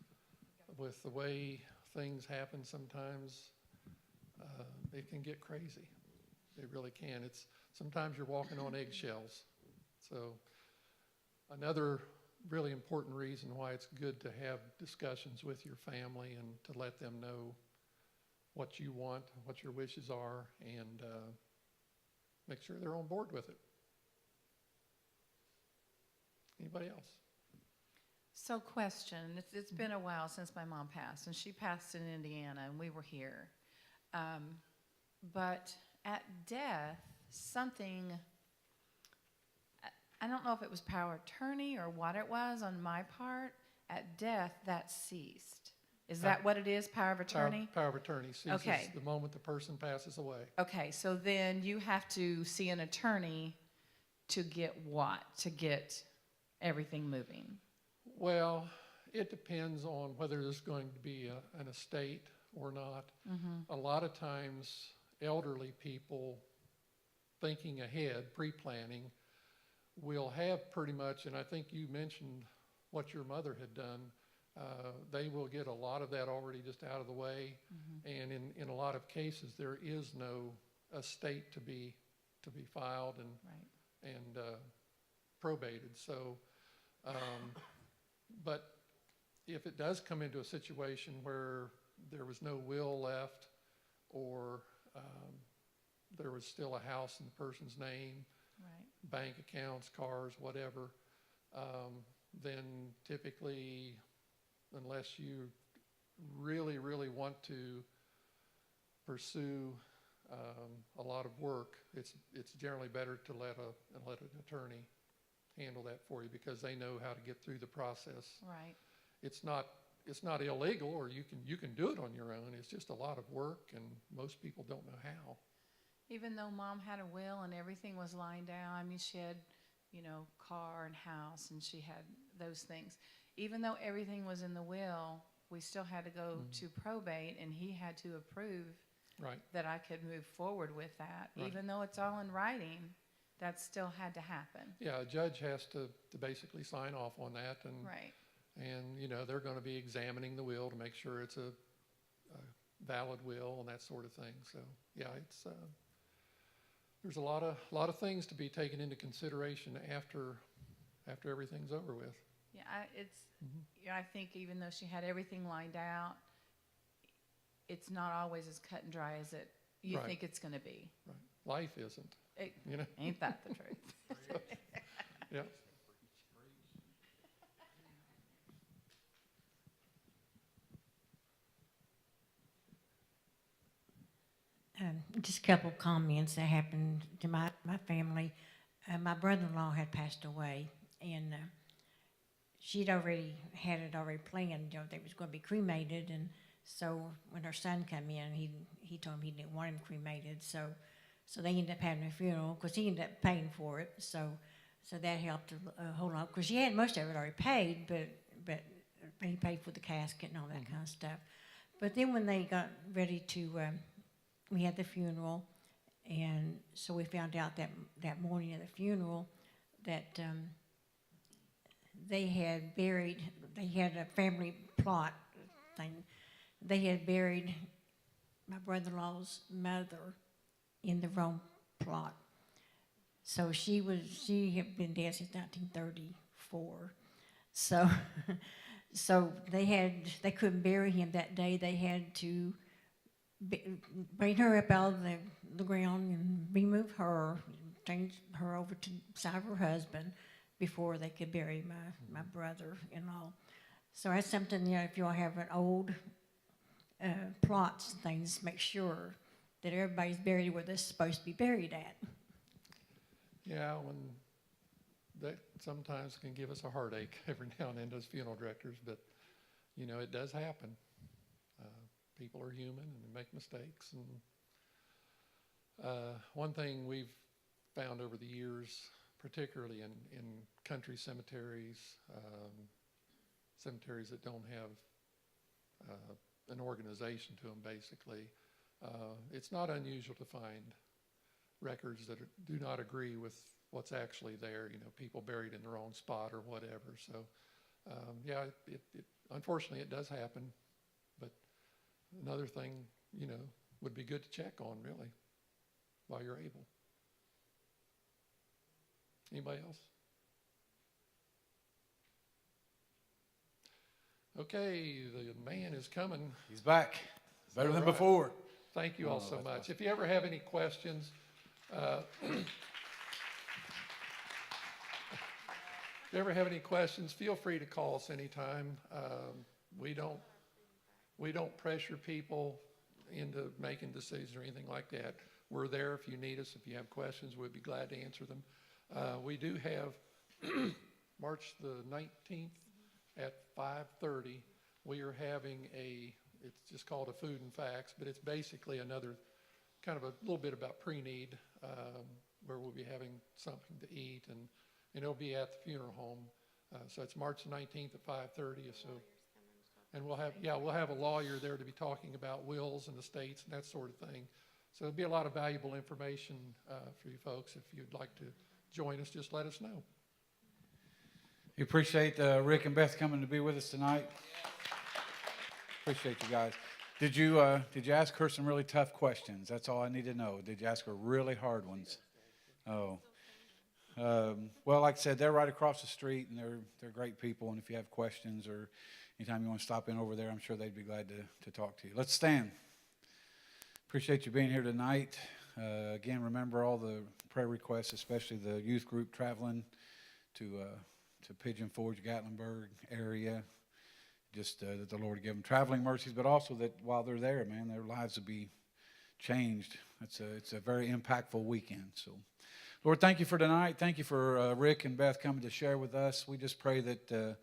with the way things happen sometimes, it can get crazy. It really can. Sometimes you're walking on eggshells. So another really important reason why it's good to have discussions with your family and to let them know what you want, what your wishes are, and make sure they're on board with it. Anybody else? So question, it's been a while since my mom passed, and she passed in Indiana, and we were here. But at death, something, I don't know if it was power of attorney or what it was on my part, at death, that ceased. Is that what it is, power of attorney? Power of attorney ceases Okay. the moment the person passes away. Okay, so then you have to see an attorney to get what? To get everything moving? Well, it depends on whether there's going to be an estate or not. A lot of times, elderly people thinking ahead, pre-planning, will have pretty much, and I think you mentioned what your mother had done, they will get a lot of that already just out of the way. And in a lot of cases, there is no estate to be filed and probated. So, but if it does come into a situation where there was no will left, or there was still a house in the person's name, bank accounts, cars, whatever, then typically, unless you really, really want to pursue a lot of work, it's generally better to let an attorney handle that for you, because they know how to get through the process. Right. It's not illegal, or you can do it on your own. It's just a lot of work, and most people don't know how. Even though Mom had a will and everything was lying down, I mean, she had, car and house, and she had those things. Even though everything was in the will, we still had to go to probate, and he had to approve that I could move forward with that. Right. Even though it's all in writing, that still had to happen. Yeah, a judge has to basically sign off on that, and Right. and they're going to be examining the will to make sure it's a valid will and that sort of thing. So yeah, it's there's a lot of things to be taken into consideration after everything's over with. Yeah, I think even though she had everything lined out, it's not always as cut and dry as you Right. think it's going to be. Right. Life isn't. Ain't that the truth? Yeah. Just a couple of comments that happened to my family. My brother-in-law had passed away, and she'd already had it already planned. They was going to be cremated, and so when her son came in, he told him he didn't want him cremated. So they ended up having a funeral, because he ended up paying for it. So that helped a whole lot, because she had most of it already paid, but he paid for the casket and all that kind of stuff. But then when they got ready to we had the funeral, and so we found out that morning of the funeral that they had a family plot thing. They had buried my brother-in-law's mother in the wrong plot. So she had been dead since 1934. So they couldn't bury him that day. They had to bring her up out of the ground and remove her, change her over to the side of her husband before they could bury my brother-in-law. So that's something, if you all have an old plots and things, make sure that everybody's buried where they're supposed to be buried at. Yeah, when that sometimes can give us a heartache every now and then as funeral directors, but it does happen. People are human and they make mistakes. And one thing we've found over the years, particularly in country cemeteries, cemeteries that don't have an organization to them, basically, it's not unusual to find records that do not agree with what's actually there. People buried in the wrong spot or whatever. So, yeah, unfortunately it does happen. But another thing, would be good to check on, really, while you're able. Anybody else? Okay, the man is coming. He's back. Better than before. Thank you all so much. If you ever have any questions, If you ever have any questions, feel free to call us anytime. We don't pressure people into making decisions or anything like that. We're there if you need us. If you have questions, we'd be glad to answer them. We do have March the 19th at 5:30. We are having it's just called a food and facts, but it's basically another kind of a little bit about pre-need, where we'll be having something to eat, and it'll be at the funeral home. So it's March 19th at 5:30. So, and we'll have a lawyer there to be talking about wills and estates and that sort of thing. So it'll be a lot of valuable information for you folks. If you'd like to join us, just let us know. We appreciate Rick and Beth coming to be with us tonight. Appreciate you guys. Did you ask her some really tough questions? That's all I need to know. Did you ask her really hard ones? Oh. Well, like I said, they're right across the street, and they're great people. And if you have questions or anytime you want to stop in over there, I'm sure they'd be glad to talk to you. Let's stand. Appreciate you being here tonight. Again, remember all the prayer requests, especially the youth group traveling to Pigeon Forge, Gatlinburg area. Just that the Lord give them traveling mercies, but also that while they're there, man, their lives will be changed. It's a very impactful weekend. So, Lord, thank you for tonight. Thank you for Rick and Beth coming to share with us. We just pray that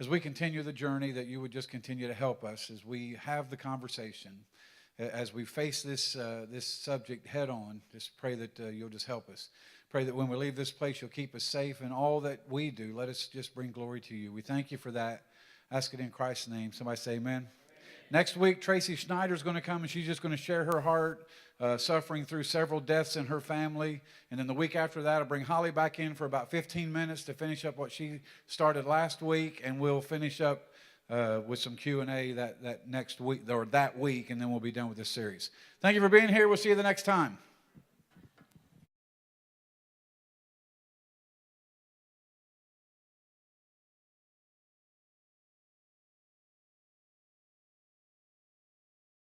as we continue the journey, that you would just continue to help us as we have the conversation, as we face this subject head on. Just pray that you'll just help us. Pray that when we leave this place, you'll keep us safe, and all that we do, let us just bring glory to you. We thank you for that. Ask it in Christ's name. Somebody say amen. Amen. Next week, Tracy Schneider's going to come, and she's just going to share her heart, suffering through several deaths in her family. And then the week after that, I'll bring Holly back in for about 15 minutes to finish up what she started last week, and we'll finish up with some Q&A that next week, or that week, and then we'll be done with this series. Thank you for being here. We'll see you the next time.